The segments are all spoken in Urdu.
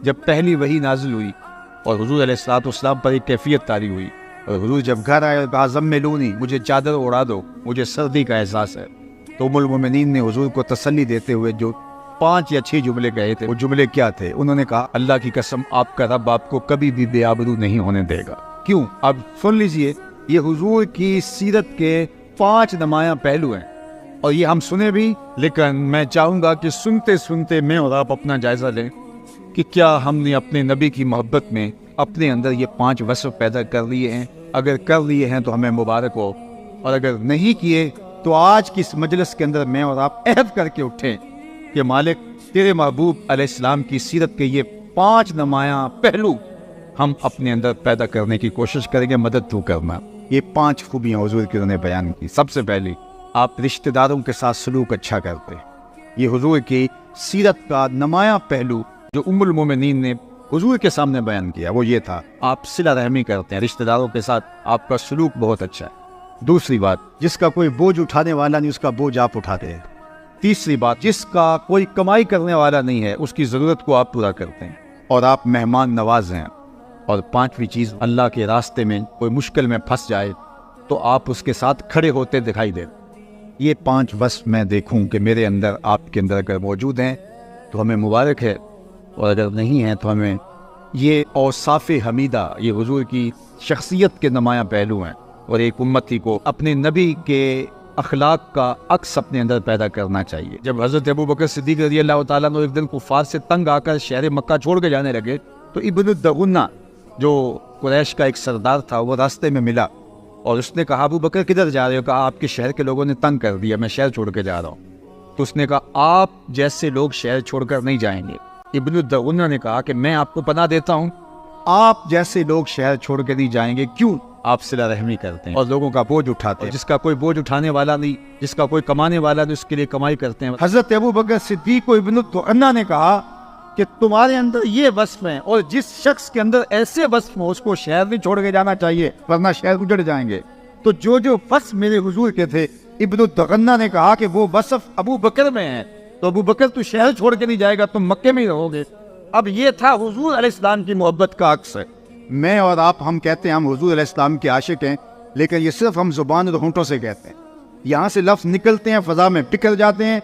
جب پہلی وحی نازل ہوئی اور حضور علیہ السلام پر ایک کیفیت طاری ہوئی، اور حضور جب گھر آئے کہا زملونی، مجھے چادر اڑا دو، مجھے سردی کا احساس ہے، تو ام المومنین نے حضور کو تسلی دیتے ہوئے جو 5 یا 6 جملے کہے تھے، وہ جملے کیا تھے؟ انہوں نے کہا اللہ کی قسم آپ کا رب آپ کو کبھی بھی بے آبرو نہیں ہونے دے گا۔ کیوں؟ اب سن لیجئے، یہ حضور کی سیرت کے 5 نمایاں پہلو ہیں، اور یہ ہم سنے بھی، لیکن میں چاہوں گا کہ سنتے سنتے میں اور آپ اپنا جائزہ لیں کہ کیا ہم نے اپنے نبی کی محبت میں اپنے اندر یہ 5 وصف پیدا کر لیے ہیں؟ اگر کر لیے ہیں تو ہمیں مبارک ہو، اور اگر نہیں کیے تو آج کی اس مجلس کے اندر میں اور آپ عہد کر کے اٹھیں کہ مالک تیرے محبوب علیہ السلام کی سیرت کے یہ 5 نمایاں پہلو ہم اپنے اندر پیدا کرنے کی کوشش کریں گے، مدد تو کرنا۔ یہ 5 خوبیاں حضور کی انہوں نے بیان کی۔ سب سے پہلی، آپ رشتہ داروں کے ساتھ سلوک اچھا کرتے۔ یہ حضور کی سیرت کا نمایاں پہلو جو ام المومنین نے حضور کے سامنے بیان کیا وہ یہ تھا، آپ صلہ رحمی کرتے ہیں، رشتہ داروں کے ساتھ آپ کا سلوک بہت اچھا ہے۔ دوسری بات، جس کا کوئی بوجھ اٹھانے والا نہیں اس کا بوجھ آپ اٹھاتے ہیں۔ تیسری بات، جس کا کوئی کمائی کرنے والا نہیں ہے اس کی ضرورت کو آپ پورا کرتے ہیں، اور آپ مہمان نواز ہیں۔ اور 5ویں چیز، اللہ کے راستے میں کوئی مشکل میں پھنس جائے تو آپ اس کے ساتھ کھڑے ہوتے دکھائی دیں۔ یہ 5 وصف میں دیکھوں کہ میرے اندر آپ کے اندر اگر موجود ہیں تو ہمیں مبارک ہے، اور اگر نہیں ہیں تو ہمیں یہ اوصاف حمیدہ، یہ حضور کی شخصیت کے نمایاں پہلو ہیں، اور ایک امتی کو اپنے نبی کے اخلاق کا عکس اپنے اندر پیدا کرنا چاہیے۔ جب حضرت ابوبکر صدیق رضی اللہ تعالیٰ عنہ ایک دن کفار سے تنگ آ کر شہر مکہ چھوڑ کے جانے لگے تو ابن الدغنہ جو قریش کا ایک سردار تھا وہ راستے میں ملا، اور اس نے کہا ابوبکر کدھر جا رہے ہو؟ کہا آپ کے شہر کے لوگوں نے تنگ کر دیا، میں شہر چھوڑ کے جا رہا ہوں۔ تو اس نے کہا آپ جیسے لوگ شہر چھوڑ کر نہیں جائیں گے۔ ابن الدغنہ نے کہا کہ میں آپ کو پناہ دیتا ہوں، آپ جیسے لوگ شہر چھوڑ کے نہیں جائیں گے۔ کیوں؟ آپ صلہ رحمی کرتے ہیں اور لوگوں کا بوجھ اٹھاتے ہیں۔ جس کا کوئی بوجھ اٹھانے والا نہیں، جس کا کوئی کمانے والا نہیں، اس کے لیے کمائی کرتے ہیں۔ حضرت ابوبکر صدیق کو ابن الدغنہ نے کہا کہ تمہارے اندر یہ وصف ہیں، اور جس شخص کے اندر ایسے وصف ہوں اس کو شہر نہیں چھوڑ کے جانا چاہیے ورنہ شہر اجڑ جائیں گے۔ تو جو وصف میرے حضور کے تھے، ابن الدغنہ نے کہا کہ وہ وصف ابو بکر میں ہیں، تو ابو بکر تو شہر چھوڑ کے نہیں جائے گا، تم مکے میں ہی رہو گے۔ اب یہ تھا حضور علیہ السلام کی محبت کا عکس ہے۔ میں اور آپ ہم کہتے ہیں ہم حضور علیہ السلام کے عاشق ہیں، لیکن یہ صرف ہم زبان اور ہونٹوں سے کہتے ہیں، یہاں سے لفظ نکلتے ہیں فضا میں بکھر جاتے ہیں،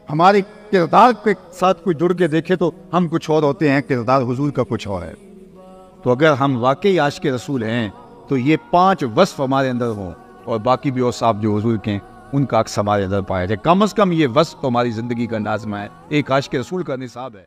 ہمارے کردار کے ساتھ کوئی جڑ کے دیکھے تو ہم کچھ اور ہوتے ہیں، کردار حضور کا کچھ اور ہے۔ تو اگر ہم واقعی عاشق رسول ہیں تو یہ 5 وصف ہمارے اندر ہوں، اور باقی بھی اوصاف جو حضور کے ہیں ان کا عکس ہمارے اندر پایا جائے۔ کم از کم یہ وصف تو ہماری زندگی کا لازمہ ہے، ایک عاشق رسول کا نصاب ہے۔